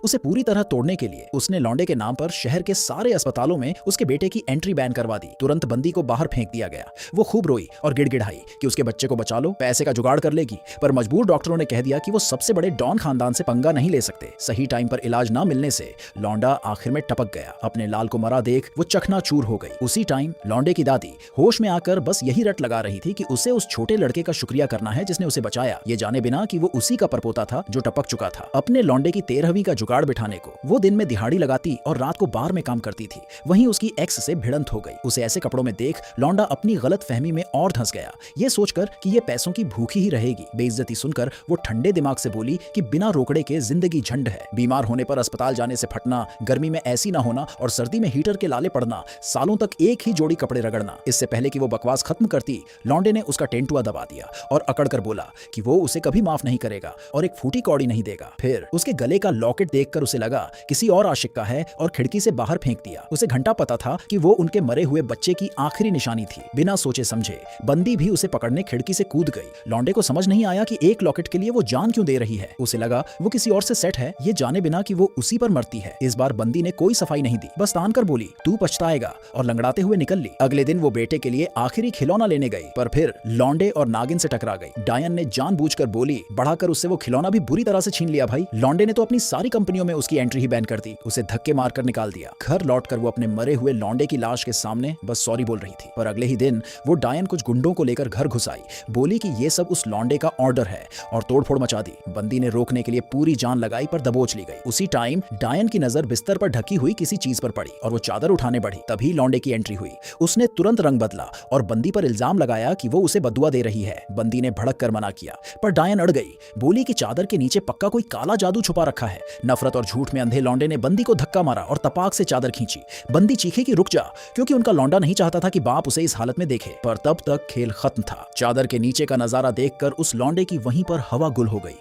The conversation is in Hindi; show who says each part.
Speaker 1: उसे पूरी तरह तोड़ने के लिए उसने लौंडे के नाम पर शहर के सारे अस्पतालों में उसके बेटे की एंट्री बैन करवा दी। तुरंत बंदी को बाहर फेंक दिया गया। वो खूब रोई और गिड़गिड़ाई कि उसके बच्चे को बचा लो, पैसे का जुगाड़ कर लेगी, पर मजबूर डॉक्टरों ने कह दिया कि वो सबसे बड़े डॉन खानदान से पंगा नहीं ले सकते। सही टाइम पर इलाज न मिलने से लौंडा आखिर में टपक गया। अपने लाल को मरा देख वो चकनाचूर हो गई। उसी टाइम लौंडे की दादी होश में आकर बस यही रट लगा रही थी कि उसे उस छोटे लड़के का शुक्रिया करना है जिसने उसे बचाया, ये जाने बिना कि वो उसी का परपोता था जो टपक चुका था। अपने लौंडे की 13वीं का जुगाड़ बिठाने को वो दिन में दिहाड़ी लगाती और रात को बार में काम करती थी। वहीं उसकी एक्स से भिड़ंत हो गई। उसे ऐसे कपड़ों में देख लौंडा अपनी गलत फहमी में और धंस गया, ये सोचकर कि ये पैसों की भूखी ही रहेगी। बेइज्जती सुनकर वो ठंडे दिमाग से बोली कि बिना रोकड़े के जिंदगी झंड है। बीमार होने पर अस्पताल जाने से फटना, गर्मी में ऐसी ना होना और सर्दी में हीटर के लाले पड़ना, सालों तक एक ही जोड़ी कपड़े रगड़ना। इससे पहले कि वो बकवास खत्म करती, लौंडे ने उसका टेंटुआ दबा दिया और अकड़कर बोला कि वो उसे कभी माफ नहीं करेगा और एक फूटी कौड़ी नहीं देगा। फिर उसके गले का लॉकेट देखकर उसे लगा किसी और आशिक का है और खिड़की से बाहर फेंक दिया। उसे घंटा पता था कि वो उनके मरे हुए बच्चे की आखिरी निशानी थी। बिना सोचे समझे बंदी भी उसे पकड़ने खिड़की से कूद गई। लौंडे को समझ नहीं आया कि एक लॉकेट के लिए वो जान क्यों दे रही है। उसे लगा वो किसी और से सेट है, ये जाने बिना कि वो उसी पर मरती है। इस बार बंदी ने कोई सफाई नहीं दी, बस तान कर बोली तू पछताएगा और लंगड़ाते हुए निकल ली। अगले दिन वो बेटे के लिए आखिरी खिलौना लेने गई, पर फिर लौंडे और नागिन से टकरा गई। डायन ने जानबूझकर बोली बढ़ाकर उससे वो खिलौना भी बुरी तरह से छीन लिया। भाई लौंडे ने तो अपनी सारी कंपनियों में उसकी एंट्री ही बैन कर दी, उसे धक्के मारकर निकाल दिया। घर लौटकर वो अपने मरे हुए लौंडे की लाश के सामने बस सॉरी बोल रही थी, पर अगले ही दिन वो डायन कुछ गुंडों को लेकर घर घुस आई। बोली कि ये सब उस लौंडे का ऑर्डर है और तोड़फोड़ मचा दी। बंदी ने रोकने के लिए पूरी जान लगाई पर दबोच ली गई। उसी टाइम डायन की नजर बिस्तर पर ढकी हुई किसी चीज पर पड़ी और वो चादर उठाने बढ़ी। तभी लौंडे की एंट्री हुई। उसने तुरंत रंग बदला और बंदी पर इल्जाम लगाया कि वो उसे बदुआ दे रही है। बंदी ने भड़क कर मना किया, पर डायन अड़ गई। बोली कि चादर के नीचे पक्का कोई काला जादू छुपा रखा है। नफरत और झूठ में अंधे लौंडे ने बंदी को धक्का मारा और तपाक से चादर खींची। बंदी चीखे कि रुक जा, क्योंकि उनका लौंडा नहीं चाहता था कि बाप उसे इस हालत में देखे। पर तब तक खेल खत्म था। चादर के नीचे का नजारा देखकर उस लौंडे की वहीं पर हवा गुल हो गई।